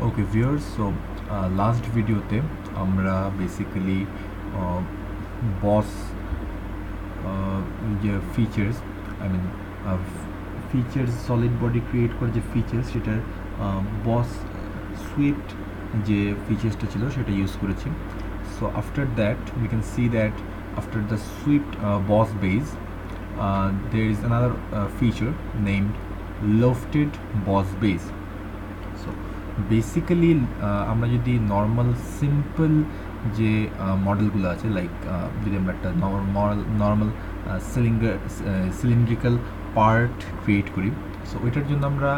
Okay viewers, so last ভিডিওতে আমরা basically বস যে ফিচার্স মিন ফিচার্স সলিড বডি ক্রিয়েট করে যে ফিচার্স সেটার বস সুইফট যে ফিচার্সটা ছিল সেটা ইউজ করেছি। So after that we can see that after the Swift boss base there is another feature named lofted boss base. So basically আমরা যদি নর্মাল সিম্পল যে মডেলগুলো আছে লাইক যদি আমরা একটা নর্মাল সিলিন্ড্রিক্যাল পার্ট ক্রিয়েট করি, সো ওইটার জন্য আমরা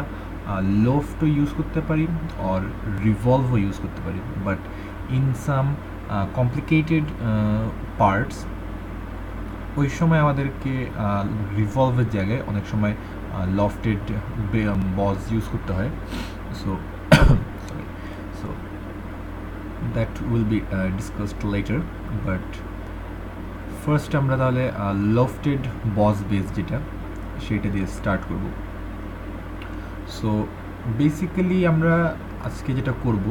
লোফটও ইউজ করতে পারি আর রিভলভও ইউজ করতে পারি। But in some complicated parts ওই সময় আমাদেরকে রিভলভের জায়গায় অনেক সময় লফটেড বস ইউজ করতে হয়। So sorry, so that will be discussed later, but first আমরা তাহলে লফটেড বস বেস যেটা সেটা দিয়ে স্টার্ট করব। সো বেসিক্যালি আমরা আজকে যেটা করব,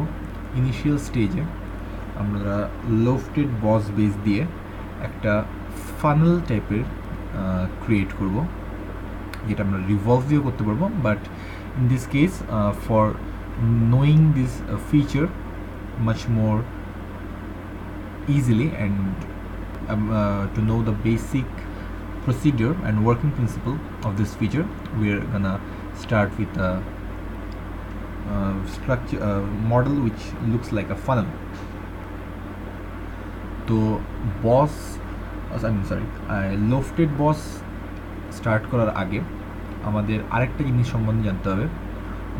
ইনিশিয়াল স্টেজে আমরা লফটেড বস বেস দিয়ে একটা ফানেল টাইপের ক্রিয়েট করব, যেটা আমরা রিভলভ দিয়েও করতে পারবো। But in this case for knowing this feature much more easily and to know the basic procedure and working principle of this feature, we're gonna start with a structure model which looks like a funnel. তো বস lofted বস start করার আগে আমাদের আরেকটা জিনিস সম্বন্ধে জানতে হবে,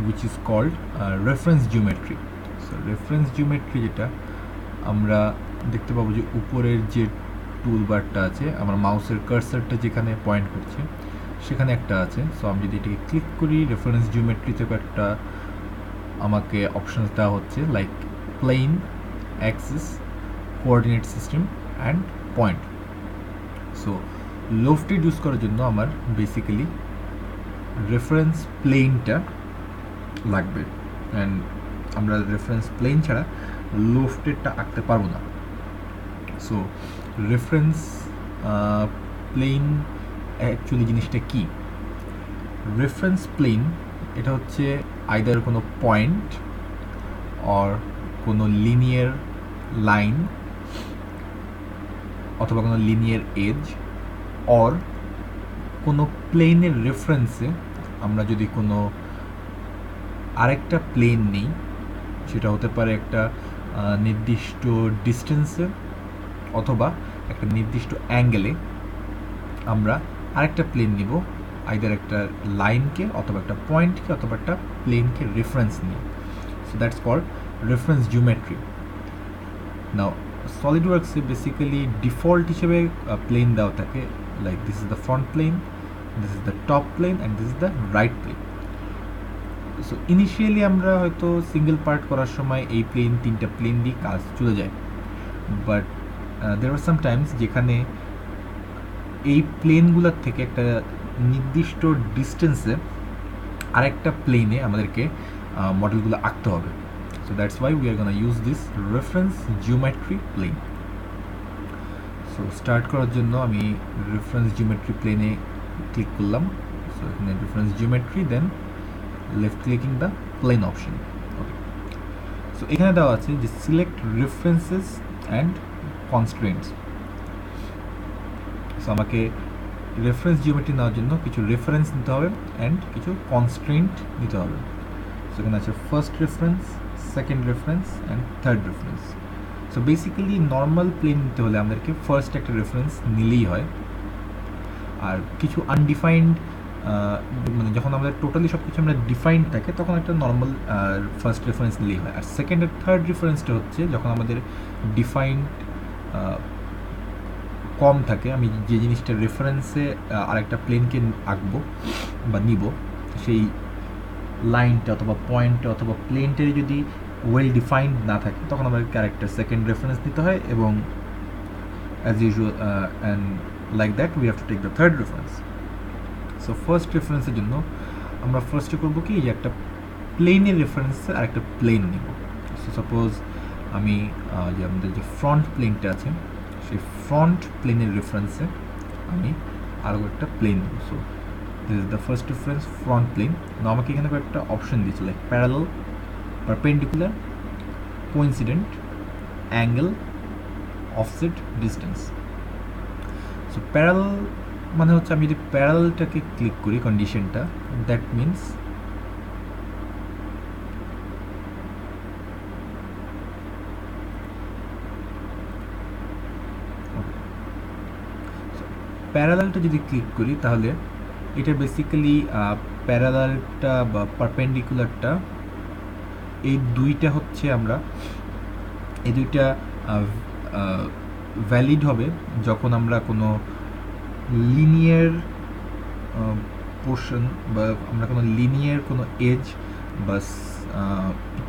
which is called reference geometry. So reference geometry যেটা আমরা দেখতে পাবো যে উপরের যে টুল বারটা আছে, আমার মাউসের কার্সারটা যেখানে পয়েন্ট করছে সেখানে একটা আছে। সো আমি যদি এটাকে ক্লিক করি, রেফারেন্স জিওমেট্রিতে একটা আমাকে অপশনস দেওয়া হচ্ছে like plane, axis, coordinate system and point. So lofted use করার জন্য আমার বেসিক্যালি রেফারেন্স প্লেনটা লাগবে, অ্যান্ড আমরা রেফারেন্স প্লেন ছাড়া লফটেডটা আঁকতে পারবো না। সো রেফারেন্স প্লেন অ্যাকচুয়ালি জিনিসটা কি? রেফারেন্স প্লেন এটা হচ্ছে আইদার কোনো পয়েন্ট অর কোনো লিনিয়ার লাইন অথবা কোনো লিনিয়ার এজ অর কোনো প্লেনের রেফারেন্সে আমরা যদি কোনো আরেকটা প্লেন নিই, সেটা হতে পারে একটা নির্দিষ্ট ডিস্টেন্সে অথবা একটা নির্দিষ্ট অ্যাঙ্গেলে আমরা আরেকটা প্লেন নিব, আইদার একটা লাইনকে অথবা একটা পয়েন্টকে অথবা একটা প্লেনকে রেফারেন্স নিয়ে। So that's called reference geometry. Now solid ওয়ার্কসে বেসিক্যালি ডিফল্ট হিসেবে প্লেন দেওয়া থাকে, like this is the front plane, this is the top plane and this is the right plane. So initially আমরা হয়তো সিঙ্গেল পার্ট করার সময় এই তিনটা প্লেন দিয়ে কাজ চলে যায়, but there R some Times যেখানে এই প্লেনগুলোর থেকে একটা নির্দিষ্ট ডিস্টেন্সে আরেকটা প্লেনে আমাদেরকে মডেলগুলো আঁকতে হবে। So that's why we are gonna use this reference geometry plane. So start করার জন্য আমি রেফারেন্স জিওমেট্রি প্লেনে ক্লিক করলাম। সো এখানে reference geometry, then left clicking the plane option. Okay, so এখানে দেওয়া আছে যে select references and constraints. So আমাকে রেফারেন্স জিওমেট্রি নেওয়ার জন্য কিছু রেফারেন্স নিতে হবে অ্যান্ড কিছু কনস্ট্রেন্ট নিতে হবে। সো এখানে আছে first reference, second reference and third reference. So basically normal plane নিতে হলে আমাদেরকে ফার্স্ট একটা রেফারেন্স নিলেই হয়, আর কিছু আনডিফাইন্ড মানে যখন আমাদের টোটালি সব কিছু আমরা ডিফাইন্ড থাকে তখন একটা নর্মাল ফার্স্ট রেফারেন্স নিলেই হয়। আর সেকেন্ড আর থার্ড রেফারেন্সটা হচ্ছে যখন আমাদের ডিফাইন্ড কম থাকে, আমি যে জিনিসটা রেফারেন্সে আরেকটা প্লেনকে আঁকবো বা নিব, সেই লাইনটা অথবা পয়েন্টটা অথবা প্লেনটারই যদি ওয়েল ডিফাইন্ড না থাকে তখন আমাদের ক্যারেক্টার সেকেন্ড রেফারেন্স নিতে হয়, এবং as usual and like that we have to take the third reference. So first রেফারেন্সের জন্য আমরা ফার্স্টে করবো কি, যে একটা প্লেনের রেফারেন্সে আরেকটা প্লেন নিব। সো সাপোজ আমি যে আমাদের যে ফ্রন্ট প্লেনটা আছে সেই ফ্রন্ট প্লেনের রেফারেন্সে আমি আরও একটা প্লেন নেব। So this is the first reference, front plane. না আমাকে এখানে একটা অপশন দিয়েছে like parallel, perpendicular, coincident, angle, offset, distance. So parallel মানে হচ্ছে আমি যদি প্যারালালটাকে ক্লিক করি কন্ডিশনটা, দ্যাট মিনস প্যারালালটা যদি ক্লিক করি তাহলে এটা বেসিক্যালি প্যারালালটা বা পারপেন্ডিকুলারটা এই দুইটা হচ্ছে আমরা এই দুইটা ভ্যালিড হবে যখন আমরা কোনো লিনিয়ার পোর্শন বা আমরা কোনো লিনিয়ার কোনো এজ বা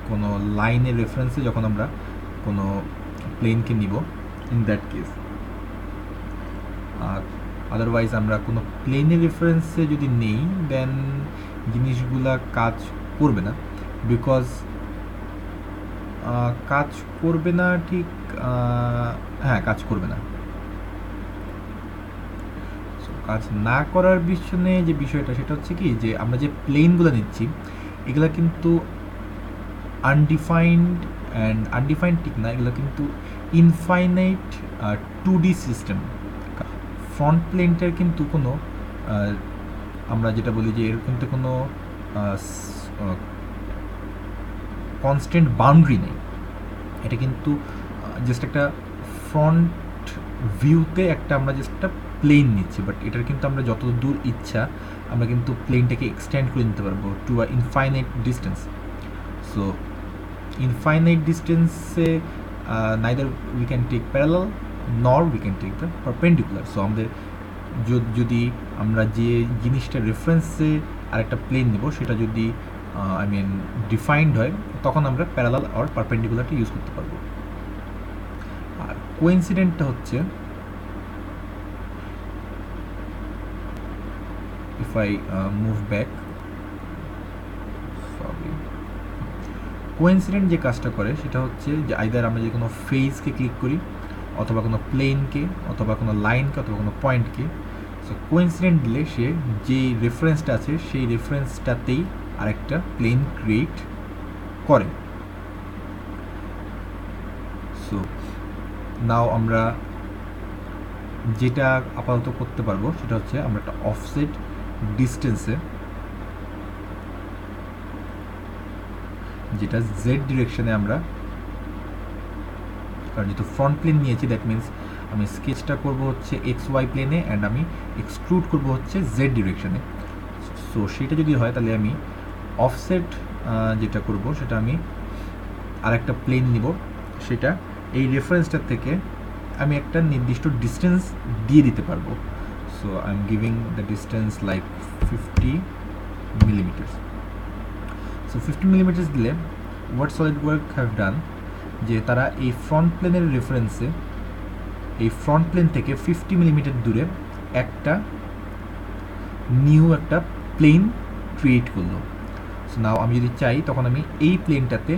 কোনো লাইনের রেফারেন্সে যখন আমরা কোনো প্লেনকে নিব, ইন দ্যাট কেস। আদারওয়াইজ আমরা কোনো প্লেনের রেফারেন্সে যদি নেই দেন জিনিসগুলা কাজ করবে না, বিকজ কাজ করবে না ঠিক, হ্যাঁ কাজ করবে না। কাজ না করার পিছনে যে বিষয়টা সেটা হচ্ছে কি যে আমরা যে প্লেনগুলো নিচ্ছি এগুলো কিন্তু আনডিফাইন্ড ঠিক না, এগুলো কিন্তু ইনফাইনাইট 2D সিস্টেম। ফ্রন্ট প্লেনটার কিন্তু কোনো আমরা যেটা বলি যে এর কিন্তু কোনো কনস্ট্যান্ট বাউন্ডারি নেই। এটা কিন্তু জাস্ট একটা ফ্রন্ট ভিউতে একটা আমরা জাস্ট একটা প্লেন নিচ্ছি, বাট এটার কিন্তু আমরা যত দূর ইচ্ছা আমরা কিন্তু প্লেনটাকে এক্সটেন্ড করে নিতে পারবো to a infinite distance. So infinite ডিস্টেন্সে neither we can take parallel nor we can take the perpendicular. So আমাদের যদি আমরা যে জিনিসটা রেফারেন্সে আরেকটা প্লেন নেব সেটা যদি আই মিন ডিফাইন্ড হয় তখন আমরা প্যারালাল আর পারপেন্ডিকুলারটা ইউজ করতে পারবো। আর কোইন্সিডেন্টটা হচ্ছে if I move back, sorry, coincident যে কাজটা করে সেটা হচ্ছে যে আইদার আমরা যে কোনো ফেজকে ক্লিক করি অথবা কোনো প্লেনকে অথবা কোনো লাইনকে অথবা কোনো পয়েন্টকে, সো কোইন্সিডেন্ট দিলে সে যে রেফারেন্সটা আছে সেই রেফারেন্সটাতেই আরেকটা প্লেন ক্রিয়েট করে। সো নাও আমরা যেটা আপাতত করতে পারবো সেটা হচ্ছে আমরা একটা অফসেট ডিস্টেন্সে, যেটা জেড ডিরেকশনে আমরা, কারণ যেহেতু ফ্রন্ট প্লেন নিয়েছি দ্যাট মিনস আমি স্কেচটা করব হচ্ছে এক্স ওয়াই প্লেনে অ্যান্ড আমি এক্সট্রুড করব হচ্ছে জেড ডিরেকশনে। সো সেটা যদি হয় তাহলে আমি অফসেট যেটা করব সেটা আমি আরেকটা প্লেন নিব, সেটা এই রেফারেন্সটার থেকে আমি একটা নির্দিষ্ট ডিস্টেন্স দিয়ে দিতে পারবো। So I am giving the distance like 50 millimeters. So 50 millimeters দিলে হোয়াট সলিডওয়ার্ক হ্যাভ ডান যে তারা এই ফ্রন্ট প্লেনের রেফারেন্সে এই ফ্রন্ট প্লেন থেকে 50 মিলিমিটার দূরে একটা নিউ একটা প্লেন ক্রিয়েট করলো। সো নাও আমি যদি চাই তখন আমি এই প্লেনটাতে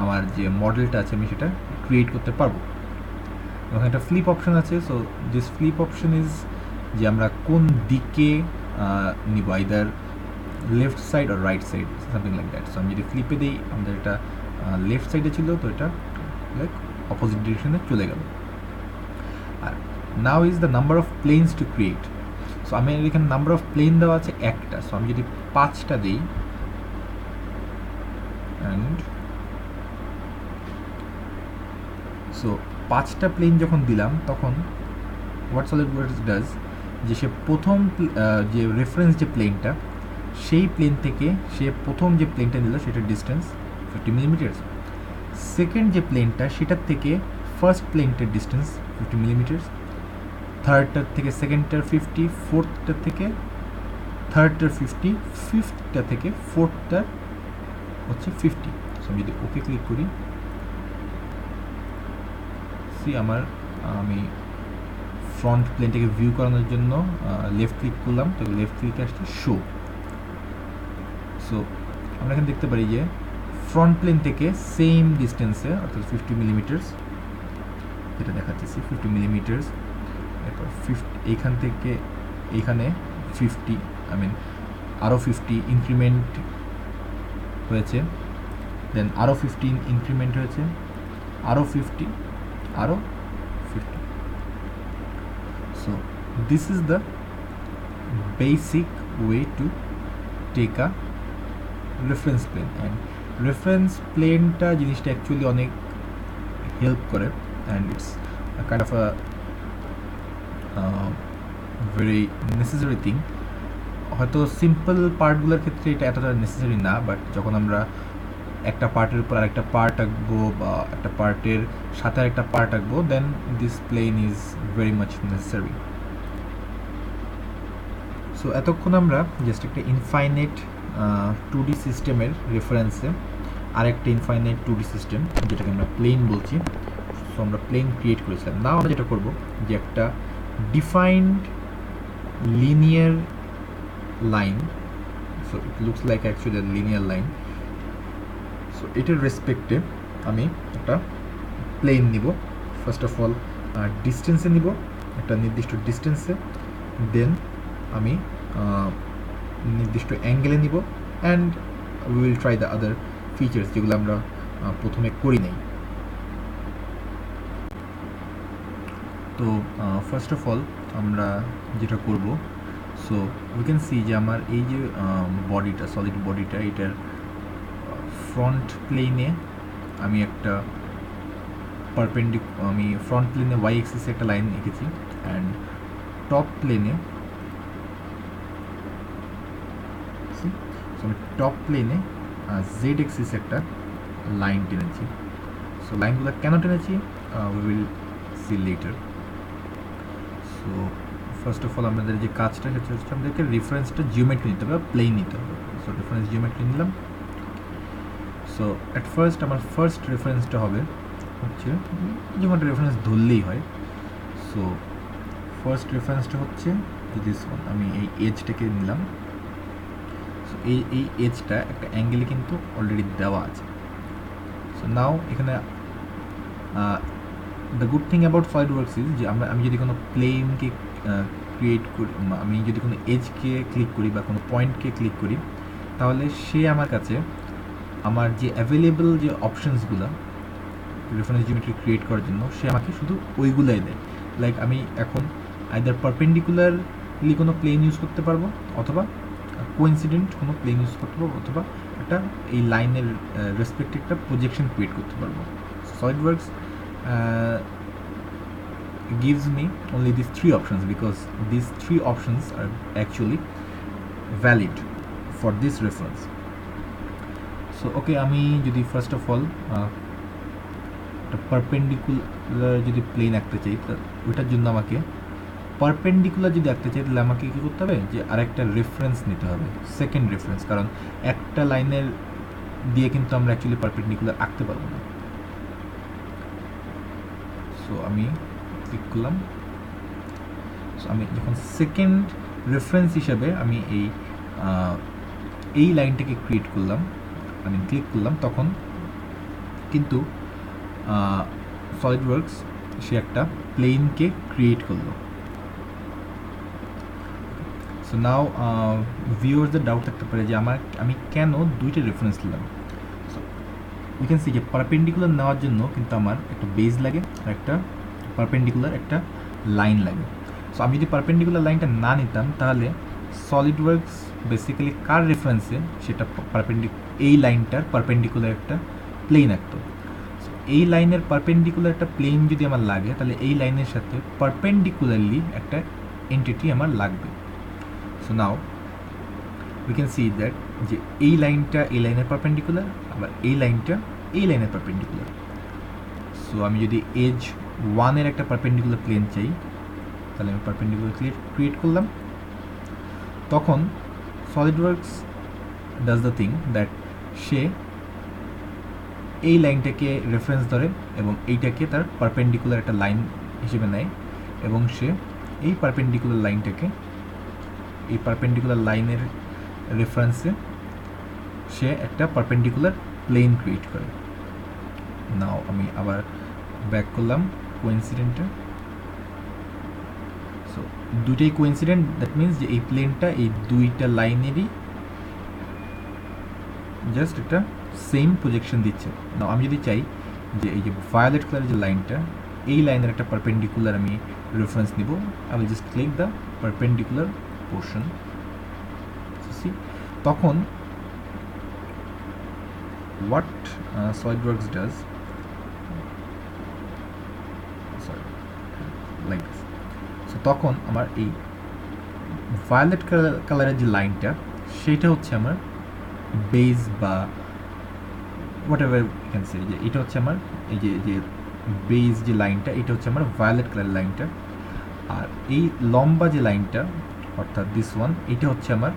আমার যে মডেলটা আছে আমি সেটা ক্রিয়েট করতে পারবো। এবং একটা ফ্লিপ অপশন আছে। So this flip option is যে আমরা কোন দিকে নিব, আইদার লেফট সাইড আর right side, something like that. So আমি যদি ফ্লিপে দিই আমাদের এটা লেফট সাইডে ছিল, তো এটা লাইক অপোজিট ডিরেকশনে চলে গেল। আর now is the number of planes to create. So আমি এখানে নাম্বার অফ প্লেন দেওয়া আছে একটা, সো আমি যদি 5টা দিই অ্যান্ড সো 5টা প্লেন যখন দিলাম তখন হোয়াট সলিডওয়ার্কস ডাজ যে সে প্রথম যে রেফারেন্স যে প্লেনটা সেই প্লেন থেকে সে প্রথম যে প্লেনটা নিল সেটার ডিস্টেন্স 50 মিলিমিটার, সেকেন্ড যে প্লেনটা সেটার থেকে ফার্স্ট প্লেনটার ডিস্টেন্স 50 মিলিমিটার, থার্ডটার থেকে সেকেন্ডটার 50, ফোর্থটার থেকে থার্ডটার 50, ফিফথটা থেকে ফোর্থটার হচ্ছে 50। সো আমি যদি ওকে ক্লিক করি, সি আমি ফ্রন্ট প্লেনটাকে ভিউ করানোর জন্য লেফট ক্লিক করলাম, তো লেফট ক্লিকে আসছে শো। সো আমরা এখানে দেখতে পারি যে ফ্রন্ট প্লেন থেকে সেম ডিস্টেন্সে অর্থাৎ 50 মিলিমিটার্স, যেটা দেখাচ্ছি 50 মিলিমিটার্স, এরপর 50 এইখান থেকে এইখানে 50, আরও 50 ইনক্রিমেন্ট হয়েছে, দেন আরও 15 ইনক্রিমেন্ট হয়েছে, আরও 50, আরও 50. So this is the basic way to take a reference plane, and reference প্লেনটা জিনিসটা অ্যাকচুয়ালি অনেক হেল্প করে, and it's kind of a very necessary thing. হয়তো সিম্পল পার্টগুলোর ক্ষেত্রে এটা এতটা নেসেসারি না, বাট যখন আমরা একটা পার্টের উপর আরেকটা পার্ট আঁকবো বা একটা পার্টের সাথে আরেকটা পার্ট আঁকবো, then this plane is very much necessary. So এতক্ষণ আমরা জাস্ট একটা ইনফাইনাইট 2D সিস্টেমের রেফারেন্সে আরেকটা ইনফাইনাইট 2D সিস্টেম, যেটাকে আমরা প্লেন বলছি, সো আমরা প্লেন ক্রিয়েট করেছিলাম. নাও আমরা যেটা করবো যে একটা defined linear line, so it looks like actually a linear line. So এটার রেসপেক্টে আমি একটা প্লেন নিব. ফার্স্ট অফ অল ডিস্টেন্সে নিব, একটা নির্দিষ্ট ডিস্টেন্সে, দেন আমি নির্দিষ্ট অ্যাঙ্গেলে নিব, and we will try the other features যেগুলো আমরা প্রথমে করি নাই. তো ফার্স্ট অফ অল আমরা যেটা করব, সো উই ক্যান সি যে আমার এই যে বডিটা, সলিড বডিটা, এটার ফ্রন্ট প্লেনে আমি একটা আমি ফ্রন্ট প্লেনে ওয়াই এক্সিসে একটা লাইন এঁকেছি, অ্যান্ড টপ প্লেনে আমি টপ প্লেনে জেড এক্সিসে একটা লাইন টেনেছি. সো লাইনগুলো কেন টেনেছি we will see later. So first of all আমাদের যে কাজটা সেটা হচ্ছে আমাদেরকে রেফারেন্সটা জিওমেট্রি নিতে হবে, প্লেন নিতে হবে. সো রেফারেন্স জিওমেট্রি নিলাম. সো অ্যাট ফার্স্ট আমার ফার্স্ট রেফারেন্সটা হবে হচ্ছে, যেমন একটা রেফারেন্স ধরলেই হয়. সো ফার্স্ট রেফারেন্সটা হচ্ছে দিস ওয়ান. আমি এই এজটাকে নিলাম. সো এই এজটা একটা অ্যাঙ্গেলে কিন্তু অলরেডি দেওয়া আছে. সো নাও এখানে the good thing about SolidWorks is যে আমি যদি কোনো প্লেনকে ক্রিয়েট করি, আমি যদি কোনো এজকে ক্লিক করি বা কোনো পয়েন্টকে ক্লিক করি, তাহলে সে আমার কাছে আমার যে অ্যাভেলেবল যে অপশানসগুলো রেফারেন্স জিওমেট্রি ক্রিয়েট করার জন্য, সে আমাকে শুধু ওইগুলাই দেয়. লাইক আমি এখন আইদার পারপেন্ডিকুলারলি কোনো প্লেন ইউজ করতে পারবো, অথবা কোইন্সিডেন্ট কোনো প্লেন ইউজ করতে পারবো, অথবা একটা এই লাইনের রেসপেক্টে একটা প্রজেকশন ক্রিয়েট করতে পারবো. SolidWorks gives me only these three options, because these three options are actually valid for this reference. So okay, আমি যদি ফার্স্ট অফ অল একটা পারপেন্ডিকুলার যদি প্লেন আঁকতে চাই, ওইটার জন্য আমাকে পারপেন্ডিকুলার যদি আঁকতে চাই, তাহলে আমাকে কী করতে হবে যে আরেকটা রেফারেন্স নিতে হবে, সেকেন্ড রেফারেন্স, কারণ একটা লাইনের দিয়ে কিন্তু আমরা অ্যাকচুয়ালি পারপেন্ডিকুলার আঁকতে পারবো না. সো আমি ক্লিক করলাম. সো আমি যখন সেকেন্ড রেফারেন্স হিসাবে আমি এই লাইনটাকে ক্রিয়েট করলাম, আমি ক্লিক করলাম, তখন কিন্তু সলিডওয়ার্কস সে একটা প্লেনকে ক্রিয়েট করলো. সো নাও ভিউয়ার্সদের ডাউট থাকতে পারে যে আমি কেন দুইটা রেফারেন্স নিলাম. সো উই ক্যান সি যে পারপেন্ডিকুলার নেওয়ার জন্য কিন্তু আমার একটা বেজ লাগে আর একটা পারপেন্ডিকুলার একটা লাইন লাগে. সো আমি যদি পারপেন্ডিকুলার লাইনটা না নিতাম, তাহলে সলিডওয়ার্কস বেসিক্যালি কার রেফারেন্সে সেটা এই লাইনটার পারপেন্ডিকুলার একটা প্লেন আঁকতো. সো এই লাইনের পারপেন্ডিকুলার একটা প্লেন যদি আমার লাগে, তাহলে এই লাইনের সাথে পারপেন্ডিকুলারলি একটা এন্টিটি আমার লাগবে. So now we can see that যে এই লাইনটা এই লাইনের পারপেন্ডিকুলার, আবার এই লাইনটা এই লাইনের পারপেন্ডিকুলার. সো আমি যদি এজ 1-এর একটা পারপেন্ডিকুলার প্লেন চাই, তাহলে আমি পারপেন্ডিকুলার ক্রিয়েট করলাম. তখন SolidWorks does the thing that say এই লাইনটাকে রেফারেন্স ধরে এবং এইটাকে তার পারপেন্ডিকুলার একটা লাইন হিসেবে নেয়, এবং সে এই পারপেন্ডিকুলার লাইনটাকে এই পারপেন্ডিকুলার লাইনের রেফারেন্সে সে একটা পারপেন্ডিকুলার প্লেন ক্রিয়েট করে। নাও আমি আবার ব্যাক করলাম কোইন্সিডেন্টে। সো দুইটাই কোইন্সিডেন্ট, দ্যাট মিনস যে এই প্লেনটা এই দুইটা লাইনেরই জাস্ট একটা সেম প্রজেকশন দিচ্ছে। নাও আমি যদি চাই যে এই যে ভায়োলেট কালারের যে লাইনটা, এই লাইনের একটা পারপেন্ডিকুলার আমি রেফারেন্স নিব, I will just click the perpendicular portion. তখন what SolidWorks does, sorry, like this. So তখন আমার এই ভায়োলেট কালারের যে লাইনটা, সেটা হচ্ছে আমার বেস বা হোয়াট এভার ক্যান সে, যে এটা হচ্ছে আমার এই যে বেস যে লাইনটা, এটা হচ্ছে আমার ভায়োলেট কালারের লাইনটা। আর এই লম্বা যে লাইনটা অর্থাৎ দিস ওয়ান, এটা হচ্ছে আমার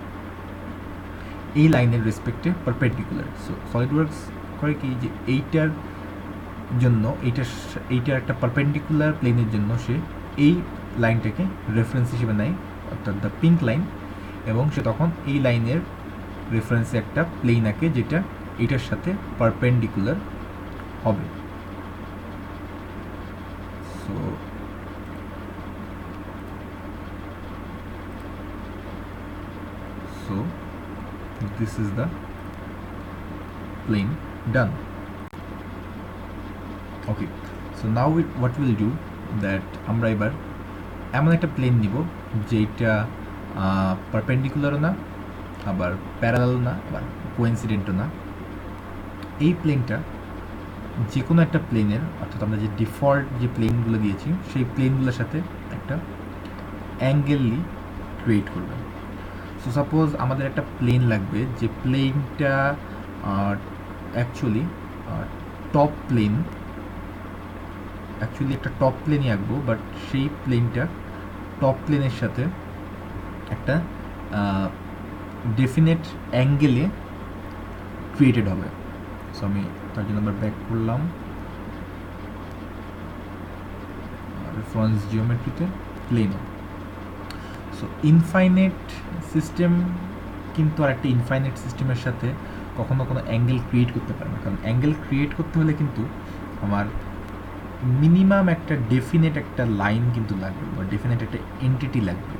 এই লাইনের রেসপেক্টে পারপেন্ডিকুলার। সো সলিডওয়ার্কস করে কি, যে এইটার জন্য এইটার একটা পারপেন্ডিকুলার প্লেনের জন্য সে এই লাইনটাকে রেফারেন্স হিসেবে নেয়, অর্থাৎ দ্য পিঙ্ক লাইন, এবং সে তখন এই লাইনের রেফারেন্সে একটা প্লেন আঁকে যেটা এটার সাথে পারপেন্ডিকুলার হবে। So this is the plane done. Okay, so now what we'll do that আমরা এবার এমন একটা প্লেন নিব যেটা পারপেন্ডিকুলারও না, আবার প্যারালাল না, আবার কোইন্সিডেন্টও না। এই প্লেনটা যে কোনো একটা প্লেনের, অর্থাৎ আমরা যে ডিফল্ট যে প্লেনগুলো দিয়েছি সেই প্লেনগুলোর সাথে একটা অ্যাঙ্গেললি ক্রিয়েট করবে। সো সাপোজ আমাদের একটা প্লেন লাগবে যে প্লেনটা অ্যাকচুয়ালি টপ প্লেন, অ্যাকচুয়ালি একটা টপ প্লেনই আঁকবো, বাট সেই প্লেনটা টপ প্লেনের সাথে একটা ডেফিনেট অ্যাঙ্গেলে ক্রিয়েটেড হবে। সো আমি তার জন্য আমরা ব্যাক করলাম রেফারেন্স জিওমেট্রিতে, প্লেনে। সো ইনফাইনাইট সিস্টেম কিন্তু আর একটা ইনফাইনাইট সিস্টেমের সাথে কখনো কোনো অ্যাঙ্গেল ক্রিয়েট করতে পারে না, কারণ অ্যাঙ্গেল ক্রিয়েট করতে হলে কিন্তু আমার মিনিমাম একটা ডেফিনেট একটা লাইন কিন্তু লাগবে, বা ডেফিনেট একটা এন্টিটি লাগবে।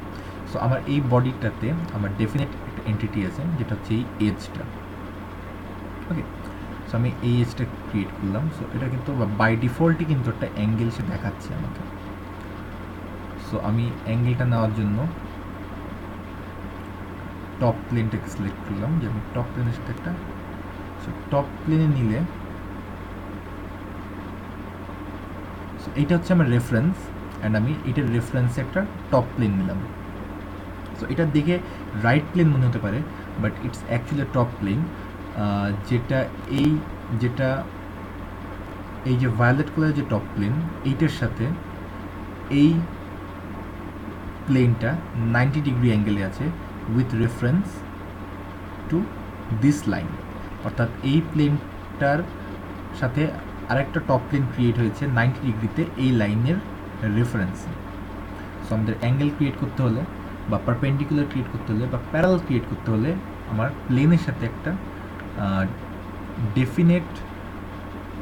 সো আমার এই বডিটাতে আমার ডেফিনেট একটা এন্টিটি আছে, যেটা হচ্ছে এই এজটা। ওকে, সো আমি এই এজটা ক্রিয়েট করলাম। সো এটা কিন্তু বাই ডিফল্টই কিন্তু একটা অ্যাঙ্গেল সে দেখাচ্ছে আমাকে। সো আমি অ্যাঙ্গেলটা নেওয়ার জন্য টপ প্লেনটাকে সিলেক্ট করলাম, যে আমি টপ প্লেনের সাথে একটা, সো টপ প্লেনে নিলে সো এইটা হচ্ছে আমার রেফারেন্স, অ্যান্ড আমি এটার রেফারেন্সে একটা টপ প্লেন নিলাম। সো এটার দিকে রাইট প্লেন মনে হতে পারে, but it's actually top plane, যেটা এই যে ভায়োলেট কালারের যে টপ প্লেন, এইটার সাথে এই প্লেনটা 90 ডিগ্রি অ্যাঙ্গেলে আছে with reference to this line, অর্থাৎ এই প্লেনটার সাথে আরেকটা টপ প্লেন ক্রিয়েট হয়েছে 90 ডিগ্রিতে এই লাইনের রেফারেন্সে। সো আমাদের অ্যাঙ্গেল ক্রিয়েট করতে হলে, বা পারপেন্ডিকুলার ক্রিয়েট করতে হলে, বা প্যারালাল ক্রিয়েট করতে হলে আমার প্লেনের সাথে একটা ডেফিনেট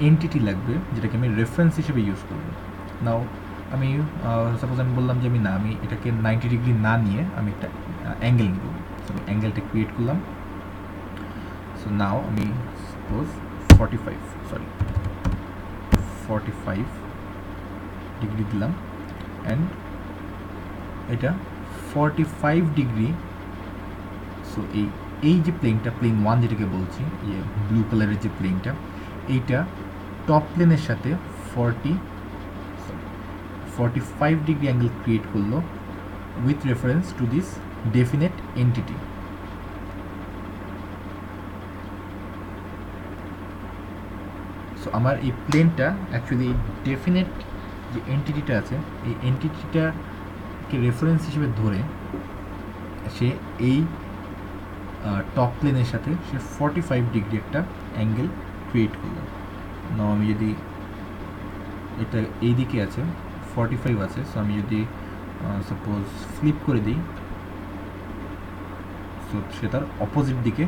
এন্টিটি লাগবে, যেটাকে আমি রেফারেন্স হিসেবে ইউজ করব। নাও আমি সাপোজ আমি বললাম যে আমি এটাকে 90 ডিগ্রি না নিয়ে আমি একটা অ্যাঙ্গেল নিব। সো আমি অ্যাঙ্গেলটা ক্রিয়েট করলাম। সো নাও আমি সাপোজ 45 ডিগ্রি দিলাম, অ্যান্ড এটা 45 ডিগ্রি। সো এই যে প্লেনটা, প্লেন 1 যেটাকে বলছি, এই ব্লু কালারের যে প্লেনটা, এইটা টপ প্লেনের সাথে 45 ডিগ্রি অ্যাঙ্গেল ক্রিয়েট করলো with reference to this definite entity. So আমার এই প্লেনটা অ্যাকচুয়ালি ডেফিনেট যে এন্টিটিটা আছে, এই এন্টিটিটাকে রেফারেন্স হিসেবে ধরে সে এই টপ প্লেনের সাথে সে 45 ডিগ্রি একটা অ্যাঙ্গেল ক্রিয়েট করলো। নাও আমি যদি এটা এই দিকে আছে 45 আছে, সো আমি যদি সাপোজ ফ্লিপ করে দিই, সো সে তার অপোজিট দিকে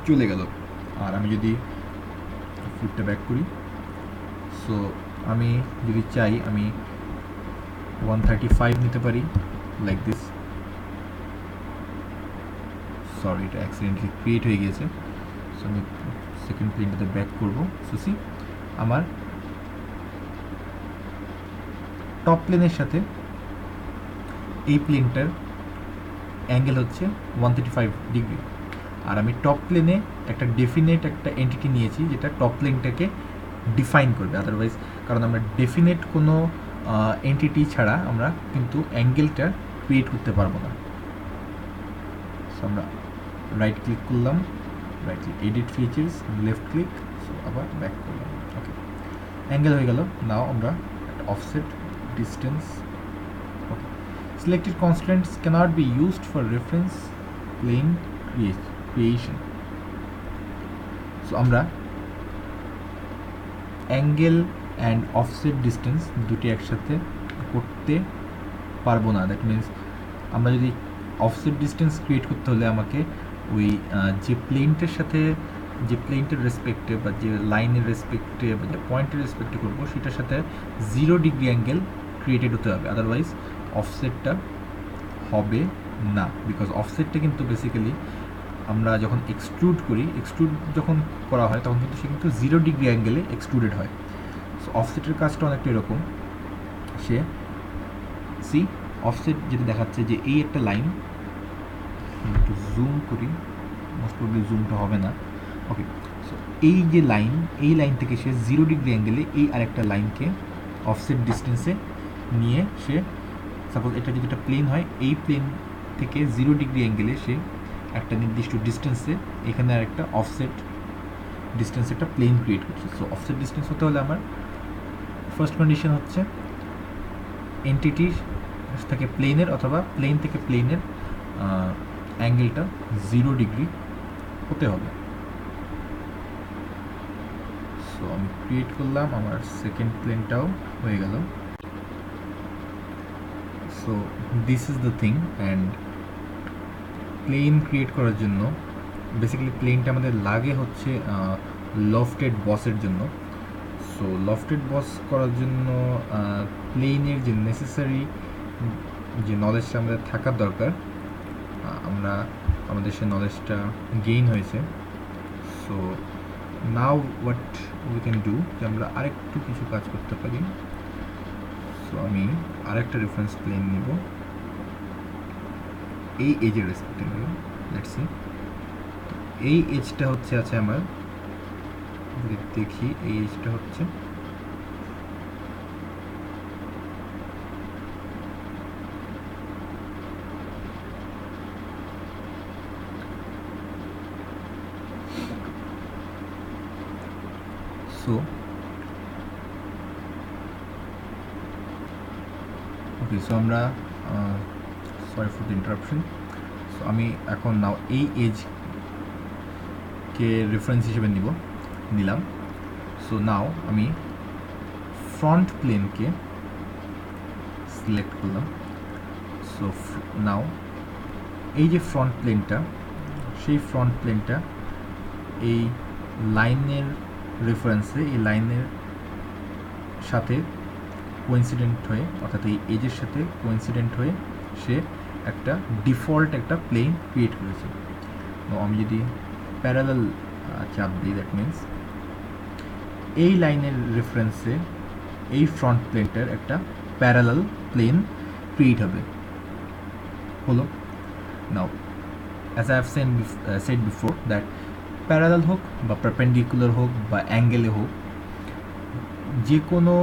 চলে গেল। আর আমি যদি ফ্লুটটা ব্যাক করি, সো আমি যদি চাই আমি 135 নিতে পারি, লাইক দিস। সরি, এটা অ্যাক্সিডেন্টলি ক্রিয়েট হয়ে গিয়েছে। সো আমি সেকেন্ড প্লেনটাতে ব্যাক করবো। সো সি, আমার টপ প্লেনের সাথে এই প্লেনটার অ্যাঙ্গেল হচ্ছে 135 ডিগ্রি। আর আমি টপ প্লেনে একটা ডেফিনেট একটা এন্টিটি নিয়েছি যেটা টপ প্লেনটাকে ডিফাইন করবে। আদারওয়াইজ, কারণ আমরা ডেফিনেট কোনো এন্টিটি ছাড়া আমরা কিন্তু অ্যাঙ্গেলটা ক্রিয়েট করতে পারবো না। সো আমরা রাইট ক্লিক করলাম, right click, edit features, left click, so আবার ব্যাক করলাম। ওকে, অ্যাঙ্গেল হয়ে গেল। নাও আমরা একটা offset distance. Okay, selected constants cannot be used for reference plane creation. So আমরা অ্যাঙ্গেল অ্যান্ড অফসেট ডিস্টেন্স দুটি একসাথে করতে পারবো না। দ্যাট মিনস আমরা যদি অফসেট ডিস্টেন্স ক্রিয়েট করতে হলে আমাকে ওই যে প্লেনটার সাথে, যে প্লেনটার রেসপেক্টে বা যে লাইনের রেসপেক্টে বা যে পয়েন্টের রেসপেক্টে করবো সেটার সাথে 0 ডিগ্রি অ্যাঙ্গেল ক্রিয়েটেড হতে হবে, আদারওয়াইজ অফসেটটা হবে না। বিকজ অফসেটটা কিন্তু বেসিক্যালি আমরা যখন এক্সট্রুড করি, এক্সট্রুড যখন করা হয় তখন কিন্তু সে কিন্তু 0 ডিগ্রি অ্যাঙ্গেলে এক্সট্রুডেড হয়। সো অফসেটের কাজটা অনেকটা এরকম। সে সি অফসেট যেটা দেখাচ্ছে যে এই একটা লাইন, একটু জুম করি, মোস্ট প্রবলি জুমটা হবে না। ওকে, সো এই যে লাইন, এই লাইন থেকে সে 0 ডিগ্রি অ্যাঙ্গেলে এই আরেকটা লাইনকে অফসেট ডিস্টেন্সে নিয়ে সে, সাপোজ এটা যদি একটা প্লেন হয়, এই প্লেন থেকে 0 ডিগ্রি অ্যাঙ্গেলে সে একটা নির্দিষ্ট ডিস্টেন্সে এখানে আরেকটা অফসেট ডিস্টেন্সে একটা প্লেন ক্রিয়েট করছে। সো অফসেট ডিস্টেন্স হতে হলে আমার ফার্স্ট কন্ডিশন হচ্ছে এন্টিটির থেকে প্লেনের অথবা প্লেন থেকে প্লেনের অ্যাঙ্গেলটা 0 ডিগ্রি হতে হবে। সো আমি ক্রিয়েট করলাম, আমার সেকেন্ড প্লেনটাও হয়ে গেল। So this is the thing. And plane create করার জন্য বেসিক্যালি প্লেনটা আমাদের লাগে হচ্ছে লফটেড বসের জন্য। সো লফটেড বস করার জন্য প্লেনের যে নেসেসারি যে নলেজটা আমাদের থাকার দরকার, আমরা আমাদের সে নলেজটা গেইন হয়েছে। So now what we can do, যে আমরা আরেকটু কিছু কাজ করতে পারি। সো আমি আরেকটা রেফারেন্স প্লেন নিব, এই এজের রেসপেক্টে নেব। লেটস সি, এই এজটা হচ্ছে আছে আমার, দেখি এই এজটা হচ্ছে সো ওকে। সো আমরা sorry for the interruption. So আমি এখন নাও এই এজকে রেফারেন্স হিসেবে নিলাম। সো নাও আমি ফ্রন্ট প্লেনকে সিলেক্ট করলাম। সো নাও এই যে ফ্রন্ট প্লেনটা, সেই ফ্রন্ট প্লেনটা এই লাইনের রেফারেন্সে, এই লাইনের সাথে কোইন্সিডেন্ট হয়ে, অর্থাৎ এই এজের সাথে কোইন্সিডেন্ট হয়ে সে একটা ডিফল্ট একটা প্লেন ক্রিয়েট করেছে। আমি যদি প্যারালাল চাপ দিই, দ্যাট মিনস এই লাইনের রেফারেন্সে এই ফ্রন্ট প্লেনটার একটা প্যারালাল প্লেন ক্রিয়েট হবে। হলো। Now as I have said before that parallel হোক বা পারপেন্ডিকুলার হোক বা অ্যাঙ্গেলে হোক, যে কোনো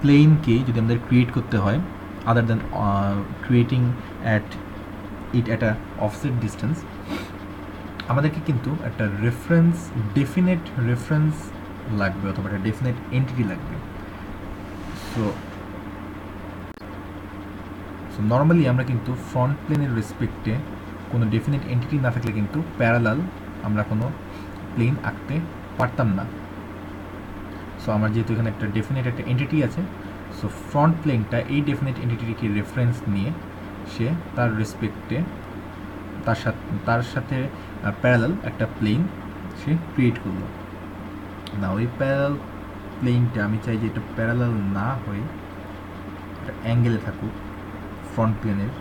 প্লেনকে যদি আমাদের ক্রিয়েট করতে হয়, other than creating it at a offset distance, আমাদেরকে কিন্তু একটা রেফারেন্স, ডেফিনেট রেফারেন্স লাগবে অথবা একটা ডেফিনেট এন্টিটি লাগবে। সো নর্মালি আমরা কিন্তু ফ্রন্ট প্লেনের রেসপেক্টে কোনো ডেফিনেট এন্টিটি না থাকলে কিন্তু প্যারালাল আমরা কোনো প্লেন আঁকতে পারতাম না। সো আমার যেহেতু এখানে একটা ডেফিনেট একটা এন্টিটি আছে, সো ফ্রন্ট প্লেনটা এই ডেফিনেট এন্টিটিকে রেফারেন্স নিয়ে সে তার রেসপেক্টে তার সাথে প্যারালাল একটা প্লেন সে ক্রিয়েট করলো। না ওই প্যারালাল প্লেনটা আমি চাই যে এটা প্যারালাল না হয়ে একটা অ্যাঙ্গেলে থাকুক ফ্রন্ট প্লেনের,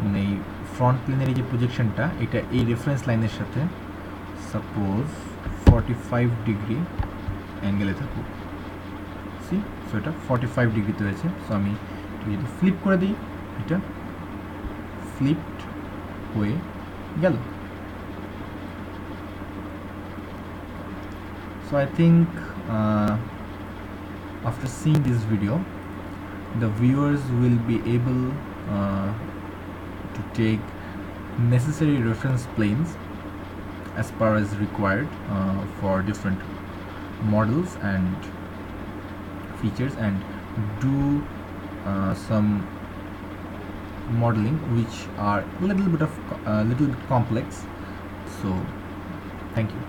মানে এই ফ্রন্ট প্লেনের এই যে প্রজেকশনটা এটা এই রেফারেন্স লাইনের সাথে সাপোজ 45 ডিগ্রি অ্যাঙ্গেলে থাকুক। সি সো এটা 45 ডিগ্রিতে হয়েছে। সো আমি যদি ফ্লিপ করে দিই এটা ফ্লিপড হয়ে গেল। So I think after seeing this video, the viewers will be able to take necessary reference planes as far as required for different models and features, and do some modeling which are a little bit complex. So thank you.